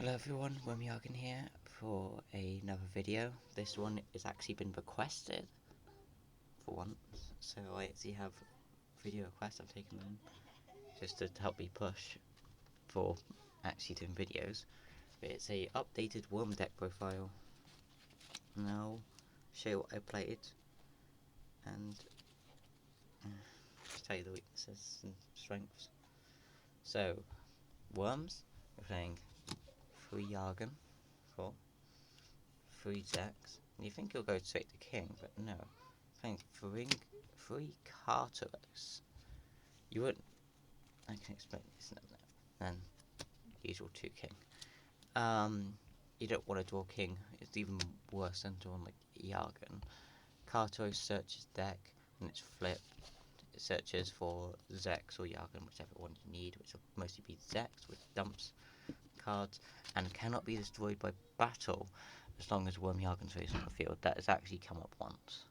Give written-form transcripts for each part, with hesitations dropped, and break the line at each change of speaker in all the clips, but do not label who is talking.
Hello everyone, Wormyargan here for another video. This one has actually been requested for once, so I actually have video requests. I've taken them just to help me push for actually doing videos. But it's a updated Worm deck profile, and I'll show you what I played and tell you the weaknesses and strengths. So, Worms, we're playing 3 Jargon for 3 Zex. And you think you'll go straight to King, but no. Playing 3 Carteros. You wouldn't. I can explain this now. Then, usual 2 King. You don't want to draw King. It's even worse than drawing like Jargon. Carteros searches deck, and it's flipped. It searches for Zex or Jargon, whichever one you need, which will mostly be Zex, which dumps cards, and cannot be destroyed by battle as long as Wormyargan is on the field. That has actually come up once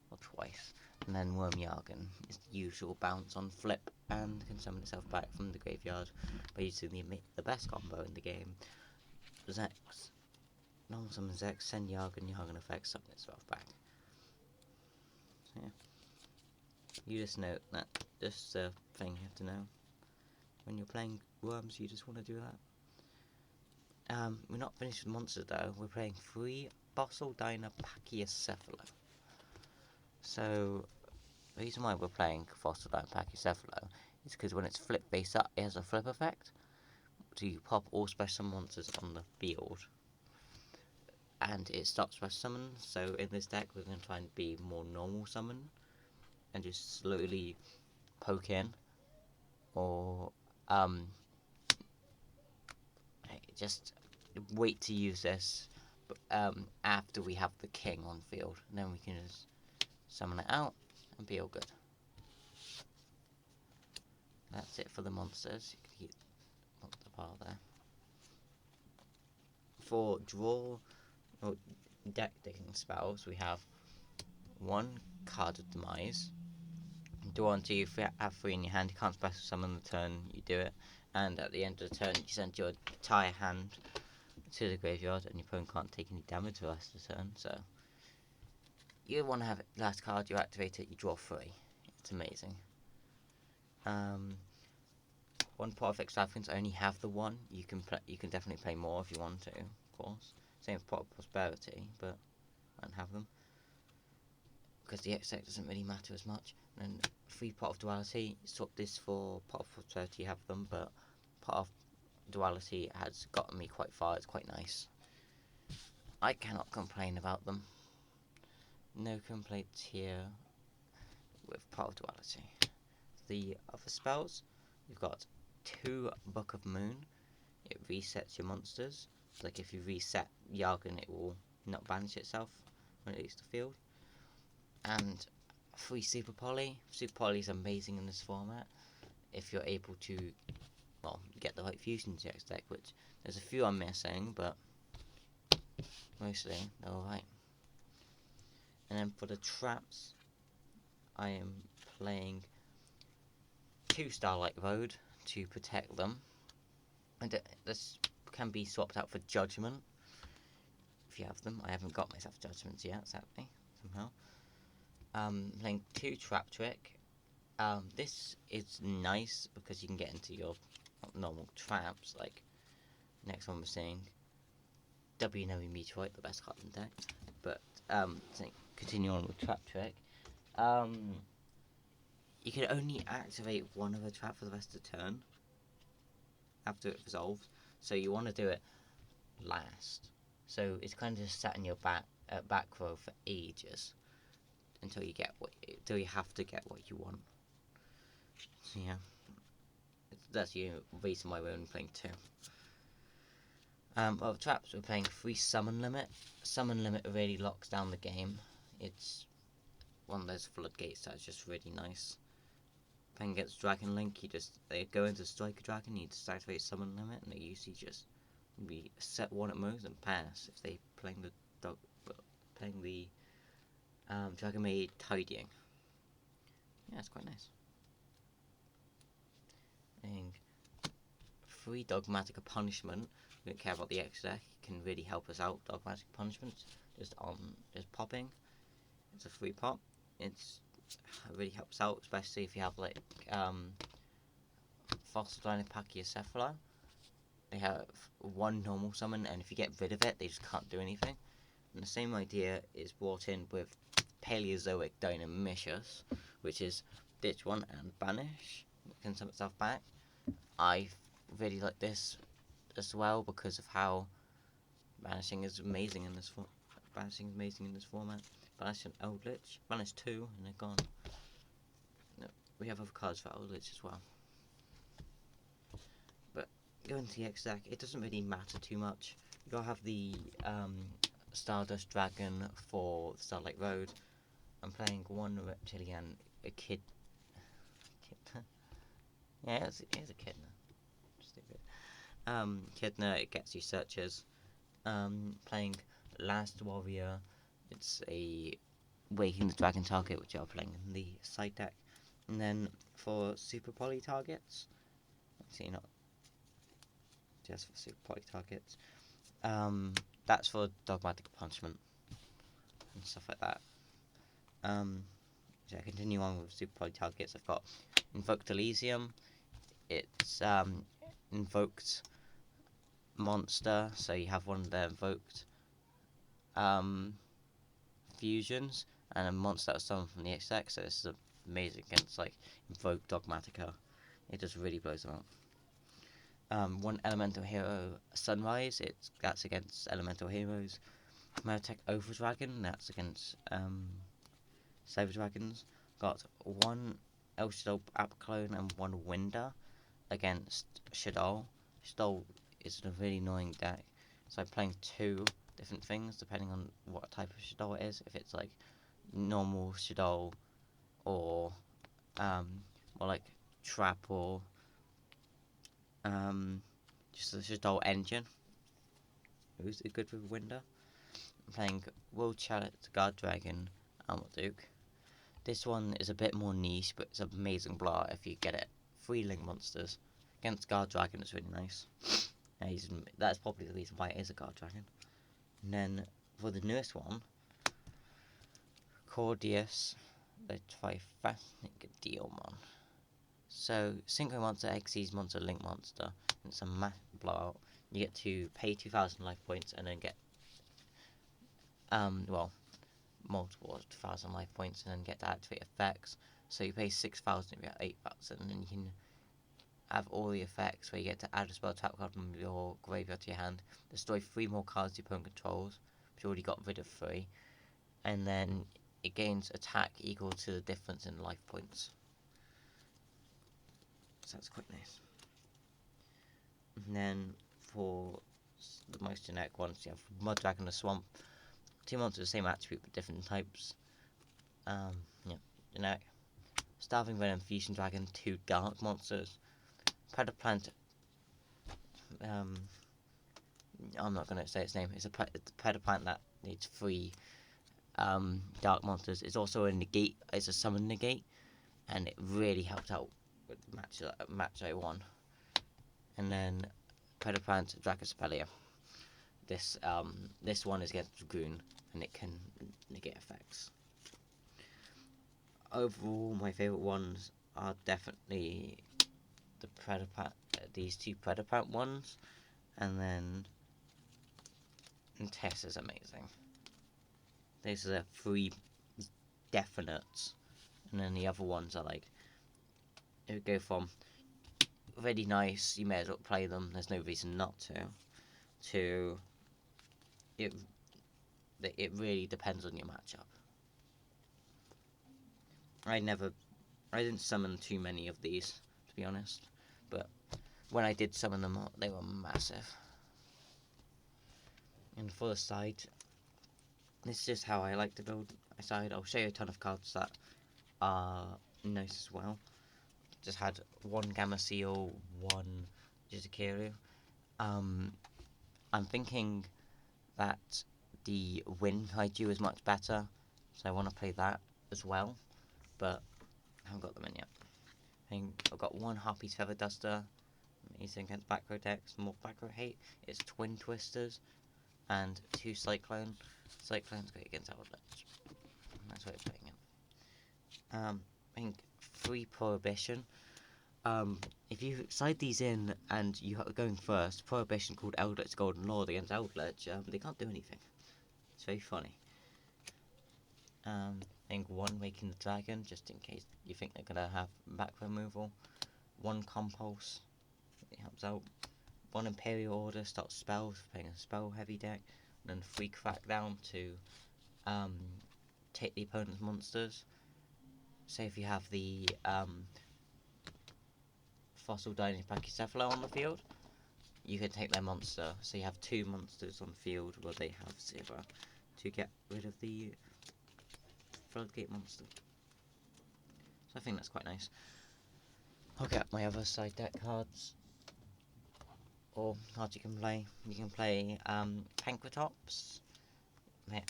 or twice. And then Wormyargan is the usual bounce on flip and can summon itself back from the graveyard by using the best combo in the game. Zex. Normal summon Zex, send Jargon effects, summon itself back. So yeah. You just note that. Just a thing you have to know. When you're playing Worms, you just want to do that. We're not finished with monsters though. We're playing 3 Bossaldina Pachycephalo. So, the reason why we're playing Bossaldina Pachycephalo is because when it's flipped face up, it has a flip effect. So you pop all special monsters on the field, and it stops special summon. So in this deck, we're going to try and be more normal summon, and just slowly poke in, or just wait to use this after we have the king on field, and then we can just summon it out and be all good. That's it for the monsters. You can keep the pile there. For draw or deck digging spells, we have 1 Card of Demise. Draw until you have 3 in your hand. You can't special summon the turn you do it, and at the end of the turn, you send your entire hand to the graveyard, and your opponent can't take any damage the rest of the turn. So you want to have it, last card, you activate it, you draw 3. It's amazing. 1 Pot of Extravagance, I only have the 1. You can definitely play more if you want to, of course. Same with Pot of Prosperity, but I don't have them because the X deck doesn't really matter as much. And 3 Pot of Duality, swap this for Pot of Prosperity, you have them, but Pot of Duality has gotten me quite far. It's quite nice. I cannot complain about them. No complaints here with Pot of Duality. The other spells, you've got 2 Book of Moon. It resets your monsters. So like if you reset Jargon, it will not banish itself when it leaves the field. And 3 Super Poly. Super Poly is amazing in this format if you're able to, well, get the right fusion GX deck, which there's a few I'm missing, but mostly they're alright. And then for the traps, I am playing 2 Starlight Road to protect them. And this can be swapped out for Judgment if you have them. I haven't got myself Judgments yet, sadly, somehow. Playing 2 Trap Trick. This is nice because you can get into your normal traps. Like next one we're seeing W-Knowing Meteorite, the best card in the deck. But continue on with Trap Trick. You can only activate 1 of a trap for the rest of the turn after it resolves. So you want to do it last. So it's kind of just sat in your back row for ages until you have to get what you want. So yeah, that's the reason why we're only playing 2. Well, traps, we're playing 3 Summon Limit. Summon Limit really locks down the game. It's one of those floodgates that's just really nice. Playing against Dragon Link, they go into Strike a Dragon, you just activate Summon Limit, and they usually just be set 1 at most and pass if they playing the Dragon Maid Tidying. Yeah, it's quite nice. Playing free Dogmatic Punishment. We don't care about the X deck. It can really help us out. Dogmatic Punishment, just popping. It's a free pop. It really helps out, especially if you have like Fossil Dino Pachycephala. They have one normal summon, and if you get rid of it, they just can't do anything. And the same idea is brought in with Paleozoic Deinonychus, which is ditch one and banish. It can sum itself back. I really like this as well because of how banishing is amazing in this format. Banish an Eldritch, banish 2, and they're gone. No, we have other cards for Eldritch as well. But going to the X deck, it doesn't really matter too much. You gotta have the Stardust Dragon for Starlight Road. I'm playing one Reptilian, a kid. Yeah, it's a Kidna. Stupid. Kidna, it gets you searches. Playing Last Warrior, it's a Waking the Dragon target, which I'm playing in the side deck. And then for Super Poly targets, actually not just for Super Poly targets, that's for Dogmatic Punishment and stuff like that. So I continue on with Super Poly targets. I've got Invoked Elysium. It's invoked monster, so you have one of their invoked fusions and a monster that was summoned from the X deck. So this is amazing against like Invoked Dogmatica. It just really blows them up. One Elemental Hero Sunrise. That's against Elemental Heroes. Merotech Overdragon. That's against Cyber Dragons. Got one El Shaddoll Apoclone and one Winder against Shaddoll. Shaddoll is a really annoying deck, so I'm playing 2 different things depending on what type of Shaddoll it is. If it's like normal Shaddoll or more like Trap or just the Shaddoll Engine. Who's good with Winder? I'm playing World Chalice Guard Dragon Armaduke. This one is a bit more niche, but it's an amazing blowout if you get it. 3 Link monsters. Against Guard Dragon, it's really nice. That's probably the reason why it is a Guard Dragon. And then, for the newest one, Cordius, the Trifastic Dealmon. So, Synchro Monster, Xyz Monster, Link Monster, and it's a massive blowout. You get to pay 2,000 life points and then get, multiple 2,000 life points and then get to activate effects. So you pay 6,000, you get 8,000, and then you can have all the effects where you get to add a spell trap card from your graveyard to your hand, destroy 3 more cards your opponent controls, which you already got rid of 3, and then it gains attack equal to the difference in life points. So that's quite nice. And then for the most generic ones, you have Mud Dragon, the Swamp. 2 monsters the same attribute but different types. Generic. Starving Venom, Fusion Dragon, 2 dark monsters. Predaplant. I'm not going to say its name. It's a Predaplant that needs 3 dark monsters. It's also a negate. It's a summon negate, and it really helped out with match I won. And then Predaplant Dracospelia. This one is against Dragoon, and it can negate effects. Overall, my favourite ones are definitely the these 2 Predaplant ones, and then Tess is amazing. These are the 3 definites, and then the other ones are like, it would go from really nice, you may as well play them, there's no reason not to it really depends on your matchup. I didn't summon too many of these, to be honest, but when I did summon them, they were massive. And for the side, this is just how I like to build a side. I'll show you a ton of cards that are nice as well. Just had 1 Gamma Seal, 1 Jizukiro. I'm thinking that the Wind Kaiju is much better, so I want to play that as well, but I haven't got them in yet. I've got 1 Harpy's Feather Duster. amazing against back row decks. More back row hate is Twin Twisters and 2 Cyclone. Cyclone's great against Outledge. That's what it's playing in. I think 3 Prohibition. If you side these in and you are going first, Prohibition called Eldritch Golden Lord against Outledge, they can't do anything. It's very funny. I think 1 Waking the Dragon, just in case you think they're gonna have back removal. 1 Compulse, it helps out. 1 Imperial Order starts spells, playing a spell heavy deck. And then 3 Crackdown to take the opponent's monsters. Say if you have the Fossil Dino Pachycephalo on the field, you can take their monster. So you have 2 monsters on the field where they have 0 to get rid of the Floodgate monster. So I think that's quite nice. I'll get my other side deck cards. Or cards you can play. You can play Pankratops,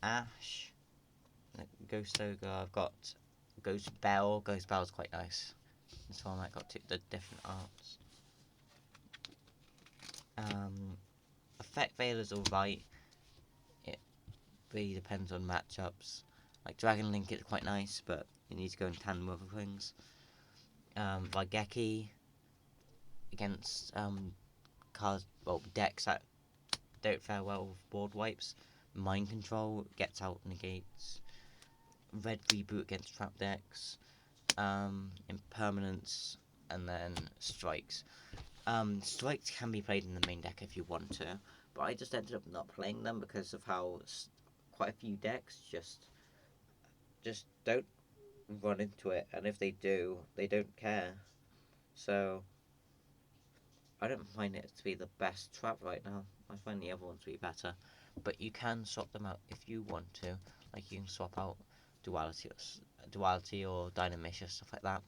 Ash, Ghost Ogre. I've got Ghost Bell. Ghost Bell's quite nice. This one I got the different arts. Effect Veiler's alright. It really depends on matchups. Like Dragon Link is quite nice, but you need to go in tandem with other things. Raigeki against cards, well, decks that don't fare well with board wipes. Mind Control gets out negates. Red Reboot against trap decks. Impermanence, and then Strikes. Strikes can be played in the main deck if you want to, but I just ended up not playing them because of how quite a few decks just don't run into it, and if they do, they don't care. So I don't find it to be the best trap right now. I find the other ones to be better, but you can swap them out if you want to. Like you can swap out Duality or Dynamisha, stuff like that.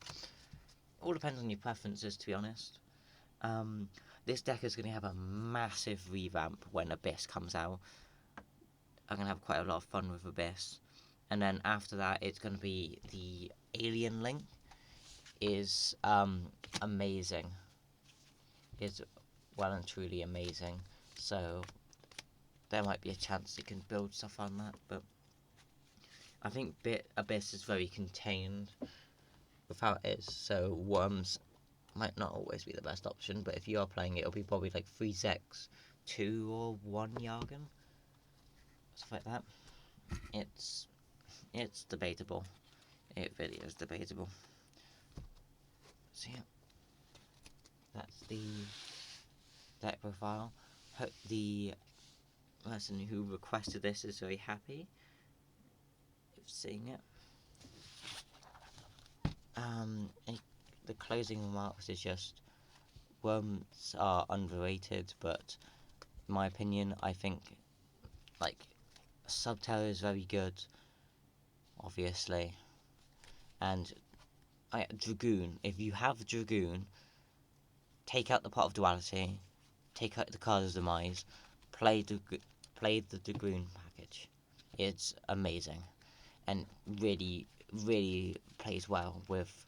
All depends on your preferences, to be honest. This deck is going to have a massive revamp when Abyss comes out. I'm going to have quite a lot of fun with Abyss. And then after that, it's going to be the Alien Link. Is amazing. Is well and truly amazing. So there might be a chance you can build stuff on that, but I think Abyss is very contained with how it is. So Worms might not always be the best option, but if you are playing it, it'll be probably like 3 Zex, 2 or 1 Jargon, stuff like that. It's debatable. It really is debatable. So yeah, that's the deck profile. Hope the person who requested this is very happy of seeing it. The closing remarks is just, Worms are underrated, but in my opinion, I think like Subterra is very good, obviously, and Dragoon. If you have Dragoon, take out the Pot of Duality, take out the Card of Demise, play the Dragoon package. It's amazing, and really, really plays well with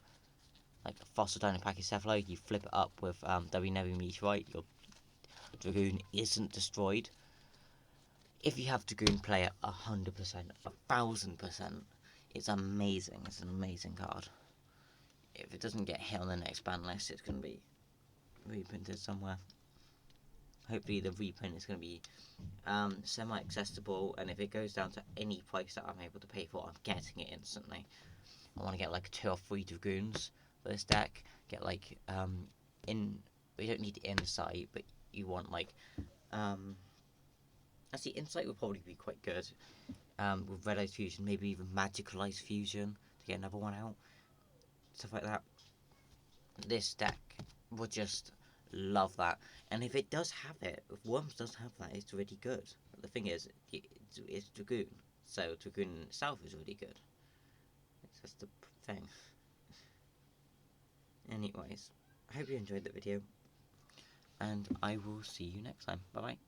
like Fossil Dino Pachycephalo. You flip it up with Nevi Meteorite, your Dragoon isn't destroyed. If you have Dragoon, play it 100%, 1000%. It's amazing. It's an amazing card. If it doesn't get hit on the next ban list, it's going to be reprinted somewhere. Hopefully the reprint is going to be semi-accessible, and if it goes down to any price that I'm able to pay for, I'm getting it instantly. I want to get like 2 or 3 Dragoons for this deck. Get like we don't need Insight, but you want like actually Insight would probably be quite good. With Red Eyes Fusion, maybe even Magical Eyes Fusion to get another one out. Stuff like that. This deck would just love that. And if it does have it, if Worms does have that, it's really good. But the thing is, it's Dragoon. So Dragoon itself is really good. It's just the thing. Anyways, I hope you enjoyed the video. And I will see you next time. Bye bye.